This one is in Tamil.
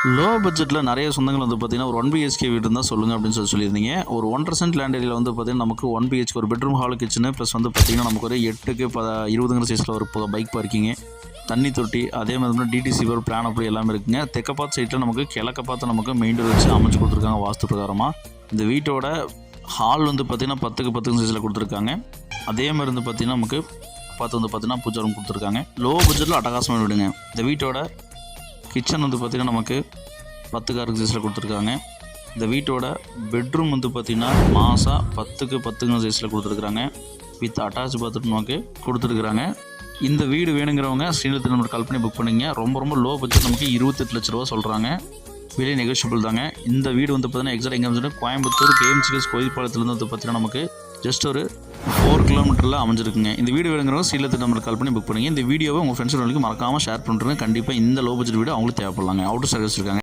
லோ பட்ஜெட்டில் நிறைய சொந்தங்கள் வந்து பார்த்தீங்கன்னா ஒரு 1 BHK வீடு இருந்தால் சொல்லுங்கள் அப்படின்னு சொல்லியிருந்தீங்க. ஒரு 1.5 சென்ட் லேண்ட் ஏரியாவில் வந்து பார்த்தீங்கன்னா நமக்கு 1 BHK ஒரு பெட்ரூம் ஹால் கிச்சனு ப்ளஸ் வந்து பார்த்தீங்கன்னா நமக்கு ஒரு 8க்கு 20 சைஸில் ஒரு பைக் பார்க்கிங்கு, தண்ணி தொட்டி, அதே மாதிரி DTC ஒரு பிளான் அப்படி எல்லாமே இருக்குங்க. தெற்க பார்த்து சைட்டில் நமக்கு கிழக்க பார்த்து நமக்கு மெயின் டோர் வச்சு அமைச்சு கொடுத்துருக்காங்க வாஸ்து பிரகாரமாக. இந்த வீட்டோட ஹால் வந்து பார்த்தீங்கன்னா 10க்கு 10 சைஸில் கொடுத்துருக்காங்க. அதே மாதிரி வந்து பார்த்தீங்கன்னா நமக்கு பார்த்து வந்து பார்த்தீங்கன்னா பூஜா ரூம் கொடுத்துருக்காங்க. லோ பட்ஜெட்டில் அட்டகாசமாக விடுங்க. இந்த வீட்டோட கிச்சன் வந்து பார்த்திங்கன்னா நமக்கு 10க்கு 6 சைஸில் கொடுத்துருக்காங்க. இந்த வீட்டோட பெட்ரூம் வந்து பார்த்திங்கன்னா மாசா 10க்கு 10 சைஸில் கொடுத்துருக்குறாங்க. வித் அட்டாச் பாத்ரூம் நமக்கு கொடுத்துருக்குறாங்க. இந்த வீடு வேணுங்கிறவங்க ஸ்ரீநிலத்தில் நம்பர் கால் பண்ணி புக் பண்ணிங்க. ரொம்ப லோ பட்ஜெட் நமக்கு 28 லட்ச ரூபா சொல்கிறாங்க. வெளியே நெகோஷியபிள் தாங்க. இந்த வீடு வந்து பார்த்திங்கன்னா எக்ஸாக்ட் எங்கே அமைஞ்சிருக்கு கோயம்புத்தூர் KMCS கோயில்பாளையத்துலேருந்து வந்து பார்த்திங்கன்னா நமக்கு ஜஸ்ட் ஒரு 4 கிலோமீட்டரில் அமைஞ்சிருக்குங்க. இந்த வீடு வேணுங்கிறவங்க ஸ்ரீநிலத்தில் நம்பர் கால் பண்ணி புக் பண்ணிங்க. இந்த வீடியோவை உங்கள் ஃப்ரெண்ட்ஸ் மறக்காமல் ஷேர் பண்ணுறேங்க. கண்டிப்பாக இந்த லோ பட்ஜெட் வீடு அவங்களுக்கு தேவைப்படலாங்க. அவுட்டர் சர்வீஸ் இருக்காங்க.